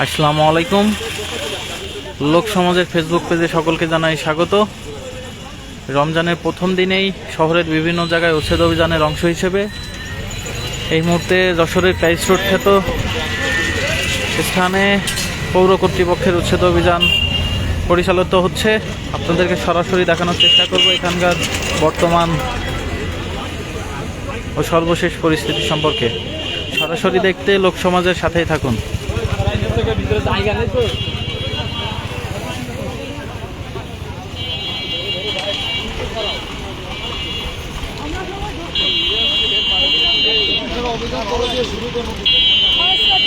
আসসালামু আলাইকুম। লোক সমাজের ফেসবুক পেজে সকলকে জানাই স্বাগত। রমজানের প্রথম দিনেই শহরের বিভিন্ন জায়গায় উচ্ছেদ অভিযানের অংশ হিসেবে এই মুহূর্তে যশোরের প্যারিস রোড খ্যাত স্থানে পৌর কর্তৃপক্ষের উচ্ছেদ অভিযান পরিচালিত হচ্ছে। আপনাদেরকে সরাসরি দেখানোর চেষ্টা করব এখানকার বর্তমান ও সর্বশেষ পরিস্থিতি সম্পর্কে। সরাসরি দেখতে লোক সমাজের সাথেই থাকুন।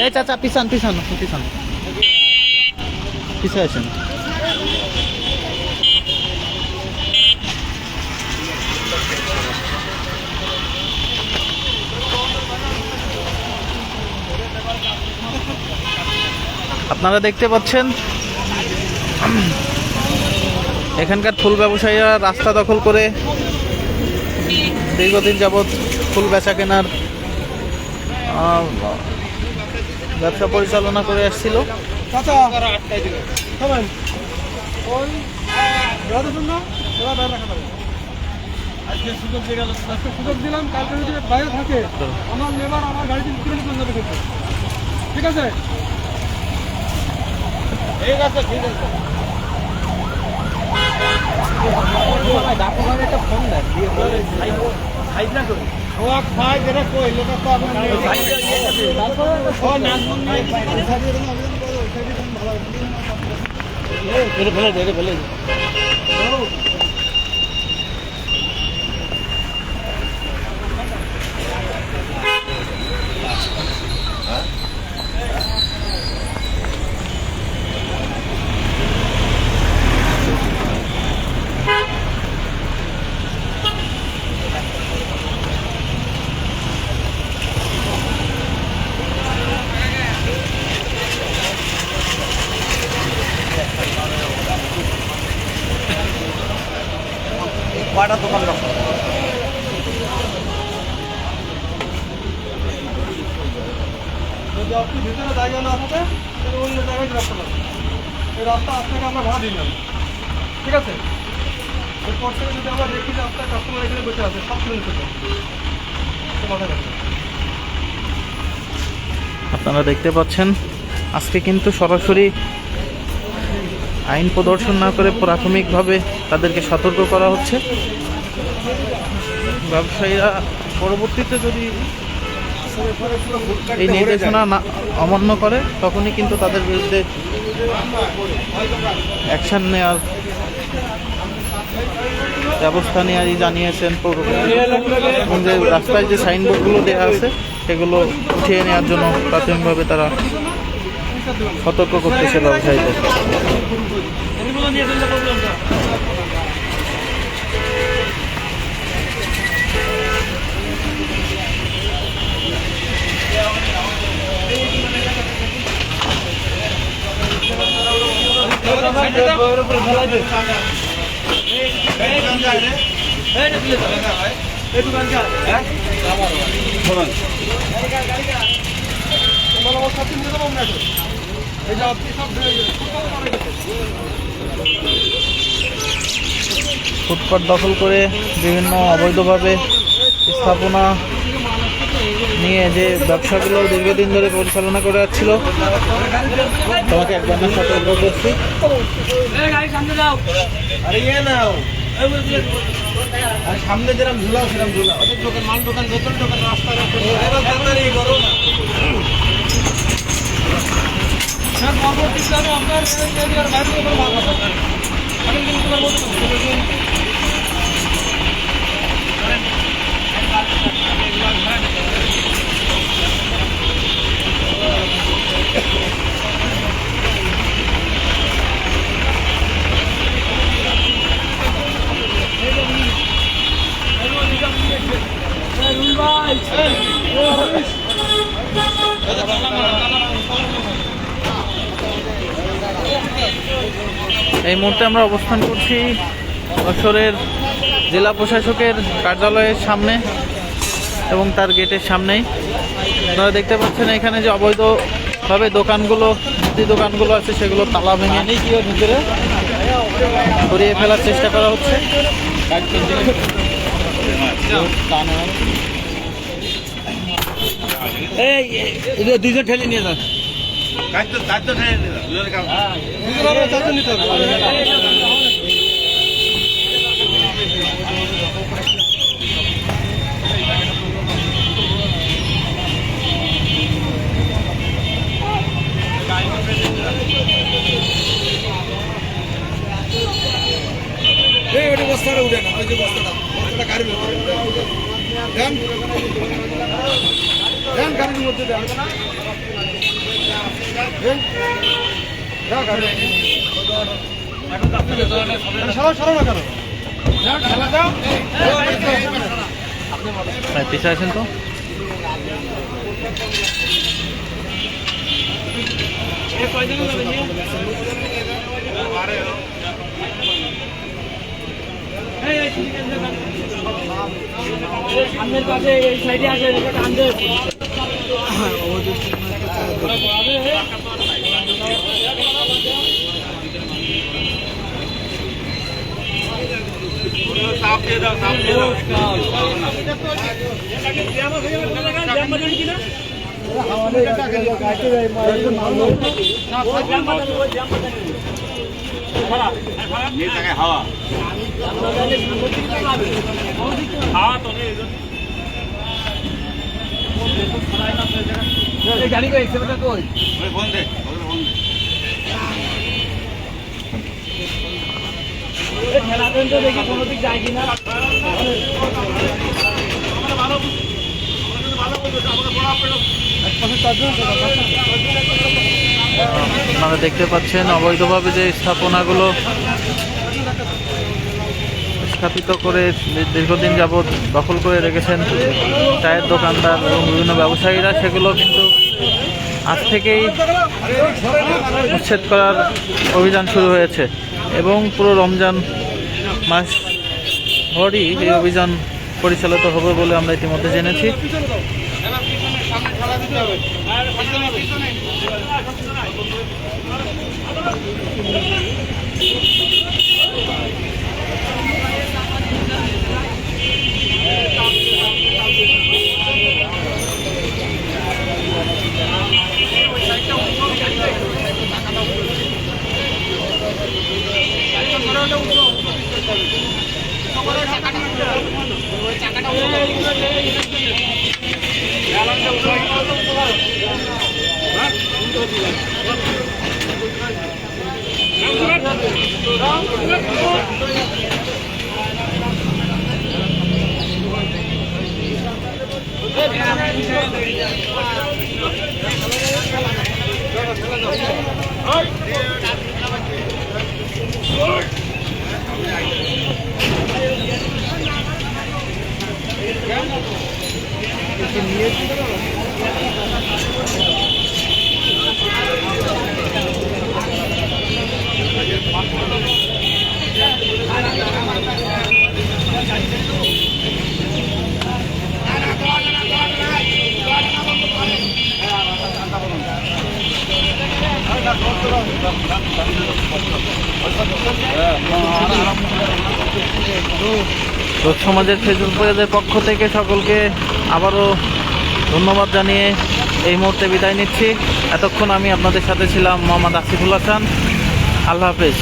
এই চাচা পিছান পিছান পিছান পিছিয়ে আছেন। আপনারা দেখতে পাচ্ছেন এখানকার ফুল ব্যবসায়ীরা রাস্তা দখল করে দীর্ঘদিন যাবৎ ফুল বেচা কেনার ব্যবসা পরিচালনা করে আসছিল। সুযোগ দিলাম, কালকে যদি বাইরে থাকে আমার লেবার আমার গাড়িতে ঠিক আছে, ঠিক আছে, ঠিক আছে। একটা ফোন দেয় খাই যেটা কইলে তো ফেলে কয়টা দোকান রাখো। যদি আপনি ভিতরে জায়গা না থাকে তাহলে অন্য জায়গায় রাখতে পারেন। এই রাস্তা আপনাকে আমরা ভাড়া দিলাম, ঠিক আছে। এরপর থেকে যদি আমরা দেখি যে আপনার কাস্টমার এখানে বসে আছে সব কিনে নিতে আপনারা দেখতে পাচ্ছেন আজকে কিন্তু সরাসরি আইন প্রদর্শন না করে প্রাথমিকভাবে তাদেরকে সতর্ক করা হচ্ছে। ব্যবসায়ীরা পরবর্তীতে যদি এই নির্দেশনা না অমান্য করে তখনই কিন্তু তাদের বিরুদ্ধে অ্যাকশন নেওয়ার ব্যবস্থা নেওয়ারই জানিয়েছেন পৌর এবং যে রাস্তায় যে সাইনবোর্ডগুলো দেওয়া আছে সেগুলো উঠিয়ে নেওয়ার জন্য প্রাথমিকভাবে তারা সতর্ক করতেছে ব্যবসায়ীদের। ফুটপাত দখল করে বিভিন্ন অবৈধভাবে স্থাপনা নিয়ে যে ব্যবসাগুলো দীর্ঘদিন ধরে পরিচালনা করে যাচ্ছিল তোমাকে একবার সতর্ক করছি। সামনে যেরকম ঝুলাও সেরকম ঝুলা ওদের দোকান মাল দোকান নতুন দোকান রাস্তা এই মুহূর্তে আমরা অবস্থান করছি যশোরের জেলা প্রশাসকের কার্যালয়ের সামনে এবং তার গেটের সামনেই। আপনারা দেখতে পাচ্ছেন এখানে যে অবৈধভাবে দোকানগুলো, যে দোকানগুলো আছে সেগুলো তালা ভেঙে ভিতরে সরিয়ে ফেলার চেষ্টা করা হচ্ছে। দুইজন ঠেলে নিয়ে যান। চারজন নিতে হবে। ওটা বস্তাটা উঠে না, ওই যে বস্তাটা গাড়ির মধ্যে দেন, দেন গাড়ির মধ্যে দেন, সরো না কেন? পিছিয়ে আছেন তো। সামনের পাশে এই সাইডে আসে টানতে গাড়ি করে ঠেলা পর্যন্ত দেখি কোনো দিক যায় কিনা। আপনারা দেখতে পাচ্ছেন অবৈধভাবে যে স্থাপনাগুলো স্থাপিত করে দীর্ঘদিন যাবৎ দখল করে রেখেছেন চায়ের দোকানদার এবং বিভিন্ন ব্যবসায়ীরা, সেগুলো কিন্তু আজ থেকেই উচ্ছেদ করার অভিযান শুরু হয়েছে এবং পুরো রমজান মাস ভরই এই অভিযান পরিচালিত হবে বলে আমরা ইতিমধ্যে জেনেছি। লোক সমাজের ফেসবুক পেজের পক্ষ থেকে সকলকে আবারও ধন্যবাদ জানিয়ে এই মুহূর্তে বিদায় নিচ্ছি। এতক্ষণ আমি আপনাদের সাথে ছিলাম মোহাম্মদ আসিফুল হাসান। আল্লাহ হাফেজ।